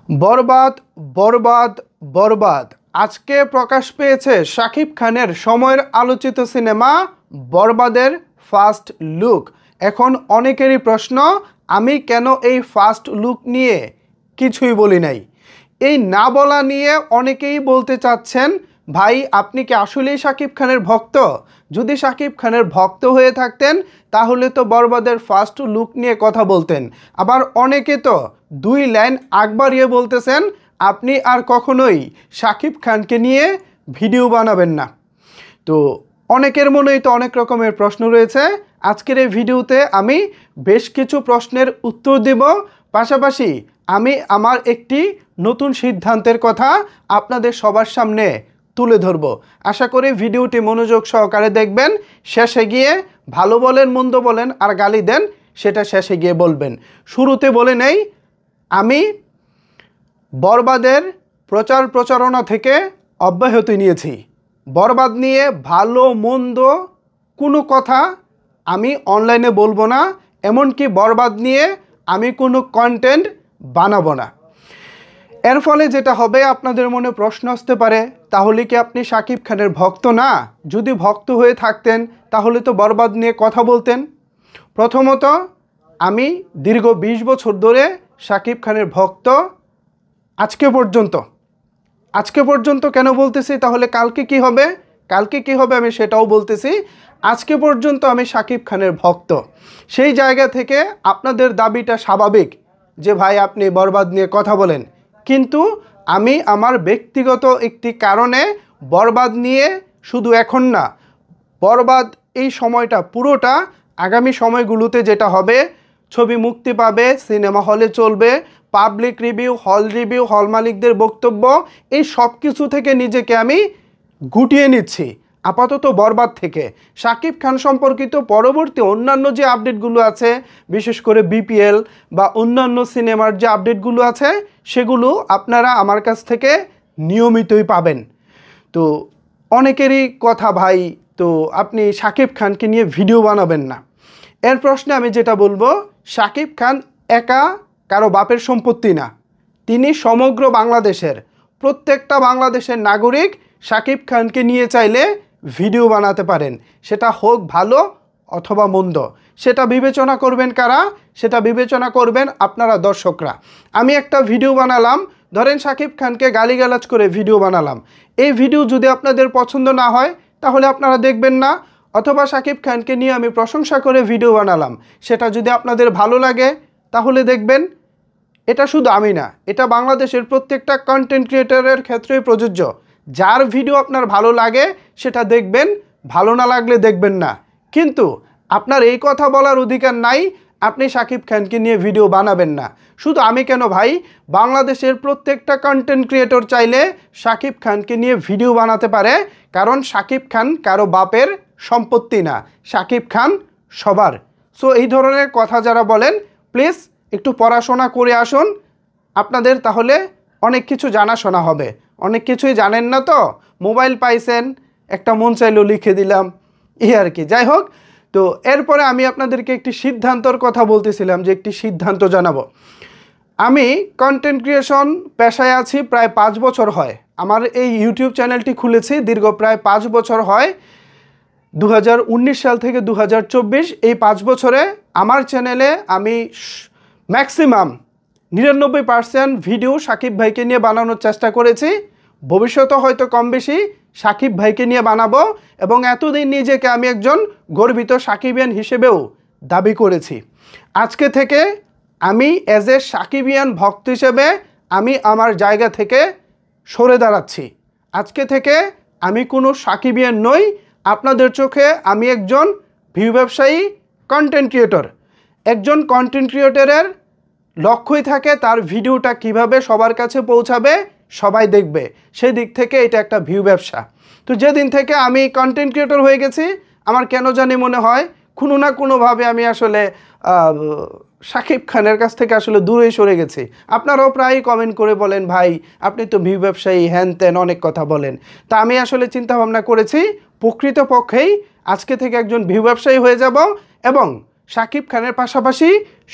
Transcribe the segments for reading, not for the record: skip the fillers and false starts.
বরবাদ বরবাদ বরবাদ আজকে প্রকাশ পেয়েছে শাকিব খানের সময়ের আলোচিত সিনেমা বরবাদের ফার্স্ট লুক। এখন অনেকেরই প্রশ্ন, আমি কেন এই ফার্স্ট লুক নিয়ে কিছুই বলি নাই। এই না বলা নিয়ে অনেকেই বলতে চাচ্ছেন, ভাই আপনি কি আসলেই শাকিব খানের ভক্ত? যদি শাকিব খানের ভক্ত হয়ে থাকতেন তাহলে তো বরবাদের ফার্স্ট লুক নিয়ে কথা বলতেন। আবার অনেকে তো দুই লাইন আগ বাড়িয়ে বলতেছেন আপনি আর কখনোই শাকিব খানকে নিয়ে ভিডিও বানাবেন না। তো অনেকের মনেই তো অনেক রকমের প্রশ্ন রয়েছে। আজকের এই ভিডিওতে আমি বেশ কিছু প্রশ্নের উত্তর দেব, পাশাপাশি আমি আমার একটি নতুন সিদ্ধান্তের কথা আপনাদের সবার সামনে তুলে ধরব। আশা করি ভিডিওটি মনোযোগ সহকারে দেখবেন। শেষে গিয়ে ভালো বলেন মন্দ বলেন আর গালি দেন সেটা শেষে গিয়ে বলবেন। শুরুতে বলে নেই, আমি বরবাদের প্রচারণা থেকে অব্যাহতি নিয়েছি। বরবাদ নিয়ে ভালো মন্দ কোনো কথা আমি অনলাইনে বলবো না, এমনকি বরবাদ নিয়ে আমি কোনো কন্টেন্ট বানাবো না। এর ফলে যেটা হবে, আপনাদের মনে প্রশ্ন আসতে পারে, তাহলে কি আপনি শাকিব খানের ভক্ত না? যদি ভক্ত হয়ে থাকতেন তাহলে তো বরবাদ নিয়ে কথা বলতেন। প্রথমত, আমি দীর্ঘ 20 বছর ধরে শাকিব খানের ভক্ত। আজকে পর্যন্ত কেন বলতেছি, তাহলে কালকে কি হবে আমি সেটাও বলতেছি। আজকে পর্যন্ত আমি শাকিব খানের ভক্ত। সেই জায়গা থেকে আপনাদের দাবিটা স্বাভাবিক যে ভাই আপনি বরবাদ নিয়ে কথা বলেন, কিন্তু আমি আমার ব্যক্তিগত একটি কারণে বরবাদ নিয়ে, শুধু এখন না, বরবাদ এই সময়টা পুরোটা আগামী সময়গুলোতে যেটা হবে, ছবি মুক্তি পাবে, সিনেমা হলে চলবে, পাবলিক রিভিউ, হল মালিকদের বক্তব্য, এই সব কিছু থেকে নিজেকে আমি গুটিয়ে নিচ্ছি আপাতত বরবাদ থেকে। শাকিব খান সম্পর্কিত পরবর্তী অন্যান্য যে আপডেটগুলো আছে, বিশেষ করে বিপিএল বা অন্যান্য সিনেমার যে আপডেটগুলো আছে, সেগুলো আপনারা আমার কাছ থেকে নিয়মিতই পাবেন। তো অনেকেরই কথা, ভাই তো আপনি শাকিব খানকে নিয়ে ভিডিও বানাবেন না। এর প্রশ্নে আমি যেটা বলবো, শাকিব খান একা কারো বাপের সম্পত্তি না। তিনি সমগ্র বাংলাদেশের, প্রত্যেকটা বাংলাদেশের নাগরিক শাকিব খানকে নিয়ে চাইলে ভিডিও বানাতে পারেন। সেটা হোক ভালো অথবা মন্দ, সেটা বিবেচনা করবেন কারা? সেটা বিবেচনা করবেন আপনারা দর্শকরা। আমি একটা ভিডিও বানালাম, ধরেন শাকিব খানকে গালিগালাজ করে ভিডিও বানালাম। এই ভিডিও যদি আপনাদের পছন্দ না হয় তাহলে আপনারা দেখবেন না। অথবা শাকিব খানকে নিয়ে আমি প্রশংসা করে ভিডিও বানালাম, সেটা যদি আপনাদের ভালো লাগে তাহলে দেখবেন। এটা শুধু আমি না, এটা বাংলাদেশের প্রত্যেকটা কন্টেন্ট ক্রিয়েটরের ক্ষেত্রেই প্রযোজ্য। যার ভিডিও আপনার ভালো লাগে সেটা দেখবেন, ভালো না লাগলে দেখবেন না। কিন্তু আপনার এই কথা বলার অধিকার নাই আপনি শাকিব খানকে নিয়ে ভিডিও বানাবেন না। শুধু আমি কেন ভাই, বাংলাদেশের প্রত্যেকটা কন্টেন্ট ক্রিয়েটর চাইলে শাকিব খানকে নিয়ে ভিডিও বানাতে পারে, কারণ শাকিব খান কারো বাপের সম্পত্তি না, শাকিব খান সবার। সো এই ধরনের কথা যারা বলেন, প্লিজ একটু পড়াশোনা করে আসুন, আপনাদের তাহলে অনেক কিছু জানাশোনা হবে। অনেক কিছুই জানেন না তো, মোবাইল পাইছেন, একটা মন চাইলেও লিখে দিলাম, এই আর কি। যাই হোক, তো এরপরে আমি আপনাদেরকে একটি সিদ্ধান্তর কথা বলতেছিলাম, যে একটি সিদ্ধান্ত জানাবো। আমি কন্টেন্ট ক্রিয়েশন পেশায় আছি প্রায় 5 বছর হয়। আমার এই ইউটিউব চ্যানেলটি খুলেছি দীর্ঘ প্রায় 5 বছর হয়। 2019 সাল থেকে 2024, এই 5 বছরে আমার চ্যানেলে আমি ম্যাক্সিমাম 99% ভিডিও শাকিব ভাইকে নিয়ে বানানোর চেষ্টা করেছি। ভবিষ্যতে হয়তো কম বেশি শাকিব ভাইকে নিয়ে বানাবো, এবং এতদিন নিজেকে আমি একজন গর্বিত শাকিবিয়ান হিসেবেও দাবি করেছি। আজকে থেকে আমি অ্যাজ এ শাকিবিয়ান ভক্ত হিসেবে আমি আমার জায়গা থেকে সরে দাঁড়াচ্ছি। আজকে থেকে আমি কোনো শাকিবিয়ান নই। আপনাদের চোখে আমি একজন ভিউ ব্যবসায়ী, কন্টেন্ট ক্রিয়েটর। একজন কন্টেন্ট ক্রিয়েটরের লক্ষ্যই থাকে তার ভিডিওটা কিভাবে সবার কাছে পৌঁছাবে, সবাই দেখবে। সেই দিক থেকে এটা একটা ভিউ ব্যবসা। তো যেদিন থেকে আমি কন্টেন্ট ক্রিয়েটর হয়ে গেছি, আমার কেন জানি মনে হয় কোনো না কোনোভাবে আমি আসলে শাকিব খানের কাছ থেকে আসলে দূরেই সরে গেছি। আপনারাও প্রায়ই কমেন্ট করে বলেন, ভাই আপনি তো ভিউ ব্যবসায়ী, হ্যান ত্যান অনেক কথা বলেন। তা আমি আসলে চিন্তাভাবনা করেছি প্রকৃতপক্ষেই আজকে থেকে একজন ভিউ ব্যবসায়ী হয়ে যাব, এবং শাকিব খানের পাশাপাশি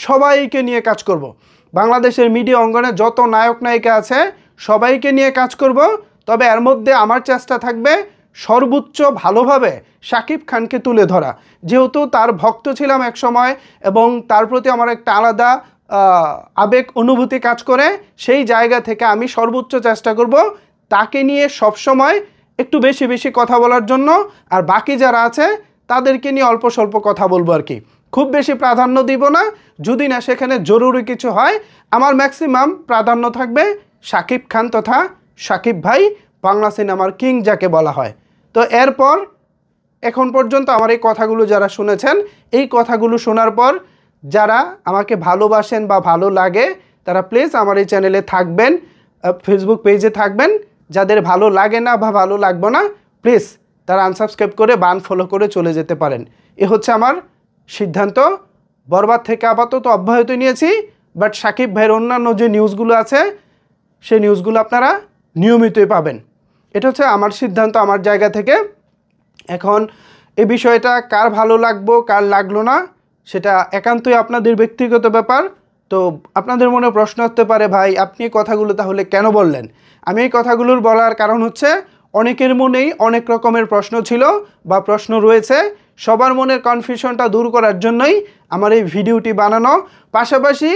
সবাইকে নিয়ে কাজ করব। বাংলাদেশের মিডিয়া অঙ্গনে যত নায়ক নায়িকা আছে সবাইকে নিয়ে কাজ করব, তবে এর মধ্যে আমার চেষ্টা থাকবে সর্বোচ্চ ভালোভাবে শাকিব খানকে তুলে ধরা। যেহেতু তার ভক্ত ছিলাম এক সময় এবং তার প্রতি আমার একটা আলাদা আবেগ অনুভূতি কাজ করে, সেই জায়গা থেকে আমি সর্বোচ্চ চেষ্টা করব তাকে নিয়ে সবসময় একটু বেশি বেশি কথা বলার জন্য, আর বাকি যারা আছে তাদেরকে নিয়ে অল্প স্বল্প কথা বলবো আর কি। খুব বেশি প্রাধান্য দিব না, যদি না সেখানে জরুরি কিছু হয়। আমার ম্যাক্সিমাম প্রাধান্য থাকবে শাকিব খান তথা শাকিব ভাই, বাংলা সিনেমার কিং যাকে বলা হয়। তো এরপর এখন পর্যন্ত আমার এই কথাগুলো যারা শুনেছেন, এই কথাগুলো শোনার পর যারা আমাকে ভালোবাসেন বা ভালো লাগে তারা প্লিজ আমার এই চ্যানেলে থাকবেন, ফেসবুক পেজে থাকবেন। যাদের ভালো লাগে না বা ভালো লাগবে না প্লিজ তারা আনসাবস্ক্রাইব করে বা আনফলো করে চলে যেতে পারেন। এ হচ্ছে আমার সিদ্ধান্ত। বরবাদ থেকে আপাতত অব্যাহত নিয়েছি, বাট শাকিব ভাইয়ের অন্যান্য যে নিউজগুলো আছে সেই নিউজগুলো আপনারা নিয়মিতই পাবেন। এটা হচ্ছে আমার সিদ্ধান্ত আমার জায়গা থেকে। এখন এই বিষয়টা কার ভালো লাগবো কার লাগলো না সেটা একান্তই আপনাদের ব্যক্তিগত ব্যাপার। তো আপনাদের মনে প্রশ্ন আসতে পারে, ভাই আপনি এই কথাগুলো তাহলে কেন বললেন? আমি এই কথাগুলোর বলার কারণ হচ্ছে অনেকের মনেই অনেক রকমের প্রশ্ন ছিল বা প্রশ্ন রয়েছে, সবার মনের কনফিউশনটা দূর করার জন্যই আমার এই ভিডিওটি বানানো। পাশাপাশি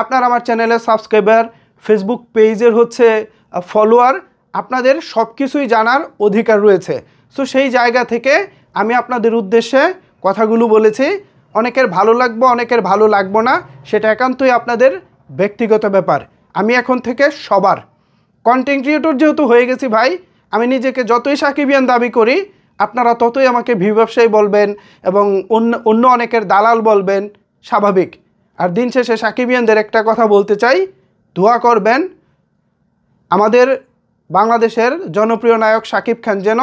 আপনার আমার চ্যানেলের সাবস্ক্রাইবার, ফেসবুক পেজের হচ্ছে ফলোয়ার, আপনাদের সব কিছুই জানার অধিকার রয়েছে। সো সেই জায়গা থেকে আমি আপনাদের উদ্দেশ্যে কথাগুলো বলেছি। অনেকের ভালো লাগবে অনেকের ভালো লাগবে না, সেটা একান্তই আপনাদের ব্যক্তিগত ব্যাপার। আমি এখন থেকে সবার কন্টেন্ট ক্রিয়েটর যেহেতু হয়ে গেছি ভাই, আমি নিজেকে যতই সাকিবিয়ান দাবি করি আপনারা ততই আমাকে ভিউ ব্যবসায়ী বলবেন এবং অন্য অনেকের দালাল বলবেন, স্বাভাবিক। আর দিন শেষে সাকিবিয়ানদের একটা কথা বলতে চাই, দোয়া করবেন আমাদের বাংলাদেশের জনপ্রিয় নায়ক শাকিব খান যেন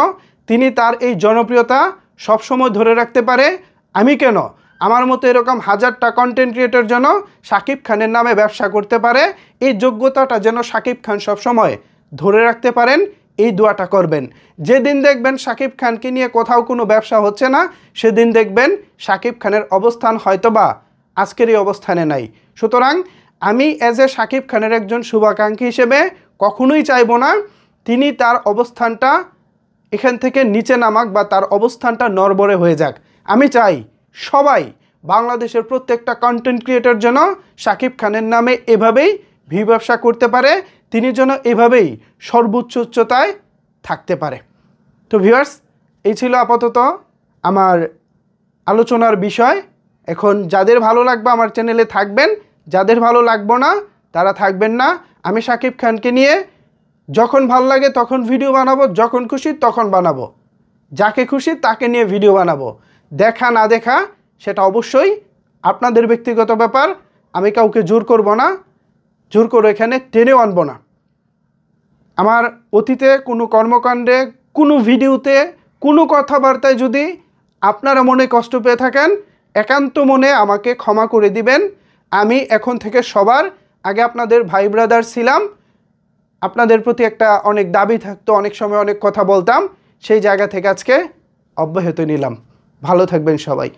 তিনি তার এই জনপ্রিয়তা সবসময় ধরে রাখতে পারে। আমি কেন, আমার মতো এরকম হাজারটা কন্টেন্ট ক্রিয়েটর যেন শাকিব খানের নামে ব্যবসা করতে পারে, এই যোগ্যতাটা যেন শাকিব খান সবসময় ধরে রাখতে পারেন, এই দোয়াটা করবেন। যেদিন দেখবেন শাকিব খানকে নিয়ে কোথাও কোনো ব্যবসা হচ্ছে না, সেদিন দেখবেন শাকিব খানের অবস্থান হয়তোবা আজকের এই অবস্থানে নাই। সুতরাং আমি অ্যাজ এ শাকিব খানের একজন শুভাকাঙ্ক্ষী হিসেবে কখনোই চাইব না তিনি তার অবস্থানটা এখান থেকে নিচে নামাক বা তার অবস্থানটা নড়বড়ে হয়ে যাক। আমি চাই সবাই বাংলাদেশের প্রত্যেকটা কন্টেন্ট ক্রিয়েটর যেন শাকিব খানের নামে এভাবেই ভিউ ব্যবসা করতে পারে, তিনি যেন এভাবেই সর্বোচ্চ উচ্চতায় থাকতে পারে। তো ভিউয়ার্স, এই ছিল আপাতত আমার আলোচনার বিষয়। এখন যাদের ভালো লাগবে আমার চ্যানেলে থাকবেন, যাদের ভালো লাগবে না তারা থাকবেন না। আমি শাকিব খানকে নিয়ে যখন ভালো লাগে তখন ভিডিও বানাবো, যখন খুশি তখন বানাবো, যাকে খুশি তাকে নিয়ে ভিডিও বানাবো। দেখা না দেখা সেটা অবশ্যই আপনাদের ব্যক্তিগত ব্যাপার। আমি কাউকে জোর করব না, জোর করে এখানে টেনেও আনবো না। আমার অতীতে কোনো কর্মকাণ্ডে, কোনো ভিডিওতে, কোনো কথাবার্তায় যদি আপনারা মনে কষ্ট পেয়ে থাকেন একান্ত মনে আমাকে ক্ষমা করে দিবেন। আমি এখন থেকে সবার আগে আপনাদের ভাই ব্রাদার ছিলাম, আপনাদের প্রতি একটা অনেক দাবি থাকতো, অনেক সময় অনেক কথা বলতাম, সেই জায়গা থেকে আজকে অব্যাহত নিলাম। ভালো থাকবেন সবাই।